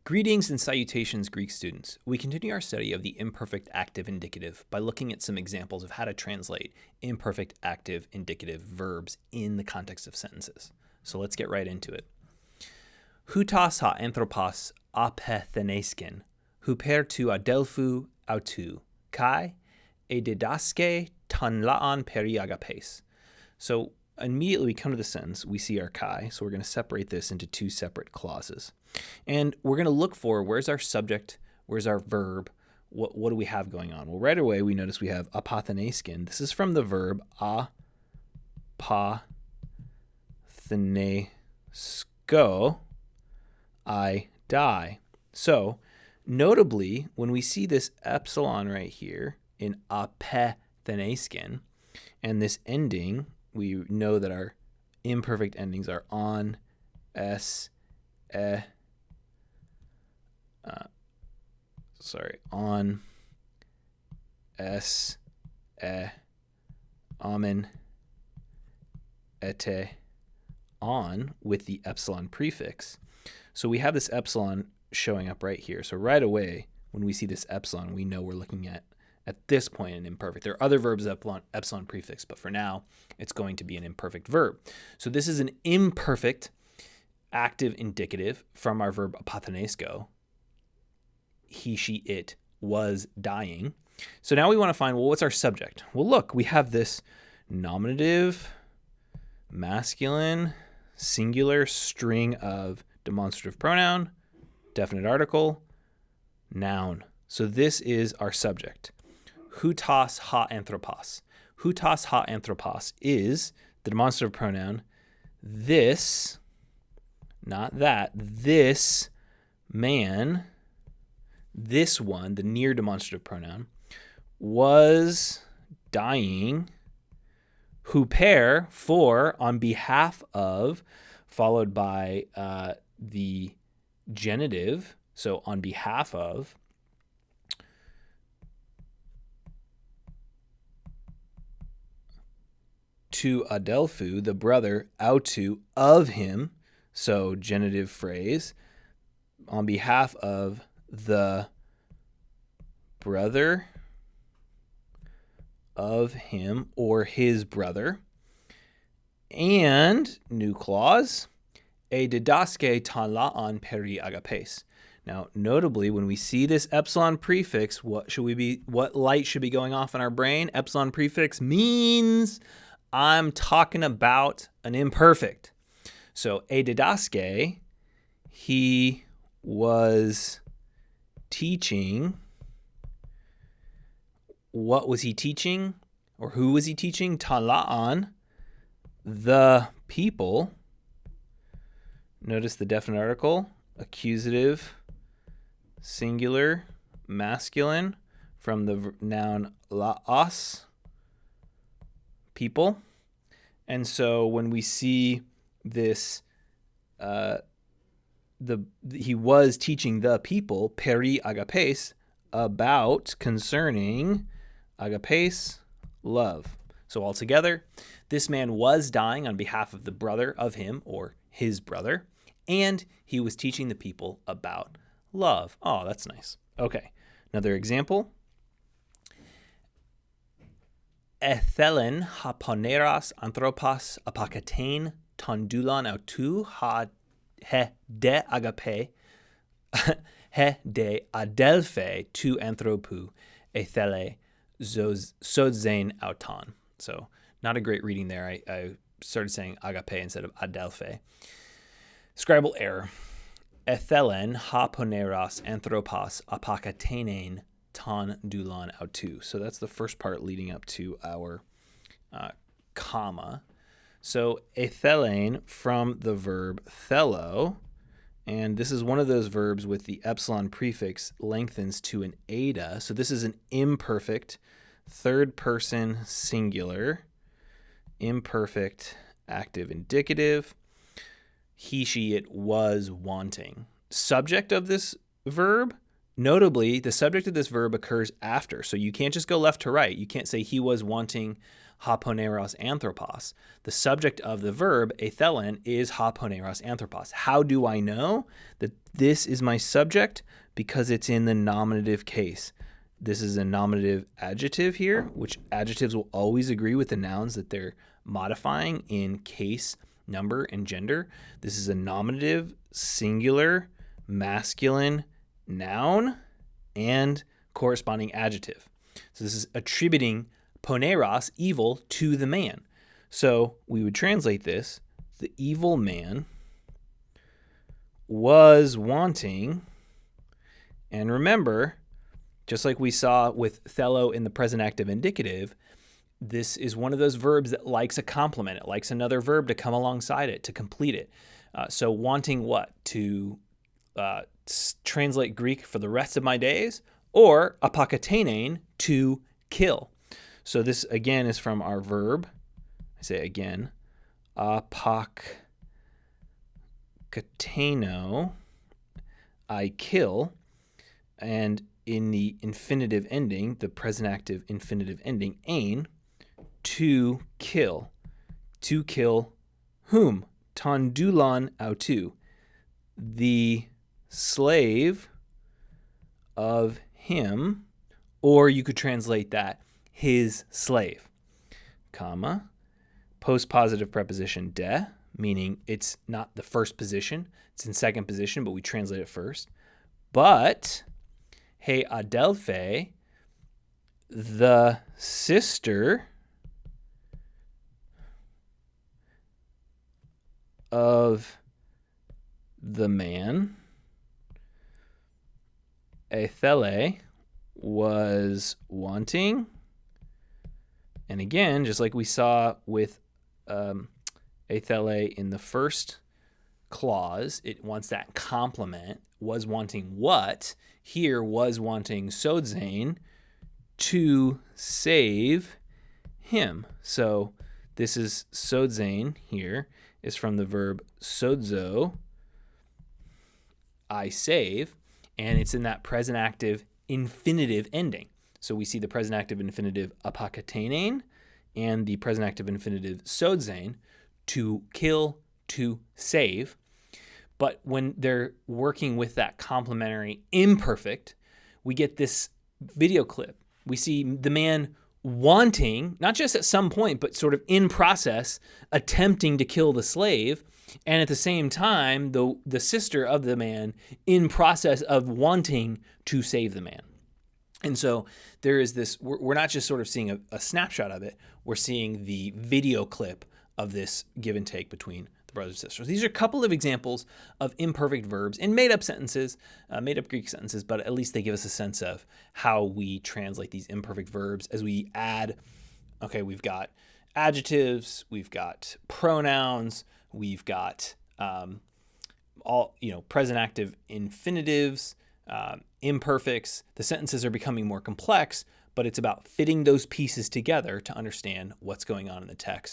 Greetings and salutations, Greek students. We continue our study of the imperfect active indicative by looking at some examples of how to translate imperfect active indicative verbs in the context of sentences. So let's get right into it. Houtas ha anthropos apethenesken, huper tu adelphou autou, kai e didaske ton laan peri agapes. So immediately we come to the sentence, we see our kai, so we're going to separate this into two separate clauses. And we're going to look for where's our subject, where's our verb, what do we have going on? Well, right away we notice we have apathenesken. This is from the verb apathenesko, I die. So notably, when we see this epsilon right here in apathenesken, and this ending, we know that our imperfect endings are on, s, on, s, amen, ete, on with the epsilon prefix. So we have this epsilon showing up right here. So right away, when we see this epsilon, we know we're looking at this point an imperfect. There are other verbs that epsilon prefix, but for now, it's going to be an imperfect verb. So this is an imperfect active indicative from our verb apathenesko. He, she, it was dying. So now we want to find, well, what's our subject? Well, look, we have this nominative, masculine, singular string of demonstrative pronoun, definite article, noun. So this is our subject. Houtas ha anthropos. Houtas ha anthropos is the demonstrative pronoun. This, not that, this man, this one, the near demonstrative pronoun, was dying. Huper, for, on behalf of, followed by the genitive, so on behalf of, to adelphou, the brother, autou, of him, so genitive phrase, on behalf of the brother of him or his brother. And, new clause, e didaske ton laan peri agapes. Now, notably, when we see this epsilon prefix, what light should be going off in our brain? Epsilon prefix means I'm talking about an imperfect. So, e didaske, he was teaching. What was he teaching? Or who was he teaching? Ton laan, the people. Notice the definite article, accusative, singular, masculine, from the noun laos, people. And so when we see this, he was teaching the people, peri agapes, about, concerning, agapes, love. So altogether, this man was dying on behalf of the brother of him, or his brother, and he was teaching the people about love. Oh, that's nice. Okay, another example. Ethelen ha poneras anthropos apakatein tondulan autou ha he de agape he de adelphe tu anthropou ethele sozein auton. So not a great reading there. I started saying agape instead of adelphe. Scribal error. Ethelen ha poneras anthropos apakatein ton dulan autou. So that's the first part leading up to our comma. So ethelen from the verb thelo, and this is one of those verbs with the epsilon prefix lengthens to an eta. So this is an imperfect third person singular, imperfect active indicative. He, she, it was wanting. Subject of this verb, notably, the subject of this verb occurs after. So you can't just go left to right. You can't say he was wanting haponeros anthropos. The subject of the verb, ethelen, is haponeros anthropos. How do I know that this is my subject? Because it's in the nominative case. This is a nominative adjective here, which adjectives will always agree with the nouns that they're modifying in case, number, and gender. This is a nominative, singular, masculine noun and corresponding adjective. So this is attributing poneros, evil, to the man. So we would translate this: the evil man was wanting, and remember, just like we saw with thelo in the present active indicative, this is one of those verbs that likes a complement. It likes another verb to come alongside it, to complete it. So wanting what? To translate Greek for the rest of my days, or apakatenein, to kill. So this again is from our verb. I say again, apakateno, I kill, and in the infinitive ending, the present active infinitive ending, ein, to kill. To kill whom? Tondulon autu, the slave of him, or you could translate that, his slave, comma, postpositive preposition de, meaning it's not the first position, it's in second position, but we translate it first. But he adelphe, the sister of the man, ethele, was wanting. And again, just like we saw with ethele in the first clause, it wants that complement. Was wanting what? Here, was wanting sodzane, to save him. So this is sodzane here is from the verb sodzo, I save, and it's in that present active infinitive ending. So we see the present active infinitive apakatenein and the present active infinitive sodzane, to kill, to save. But when they're working with that complementary imperfect, we get this video clip. We see the man wanting, not just at some point, but sort of in process, attempting to kill the slave, and at the same time, the sister of the man in process of wanting to save the man. And so there is this, we're not just sort of seeing a snapshot of it, we're seeing the video clip of this give and take between the brothers and sisters. These are a couple of examples of imperfect verbs in made-up sentences, made-up Greek sentences, but at least they give us a sense of how we translate these imperfect verbs as we add, okay, we've got adjectives, we've got pronouns, we've got all, present active infinitives, imperfects. The sentences are becoming more complex, but it's about fitting those pieces together to understand what's going on in the text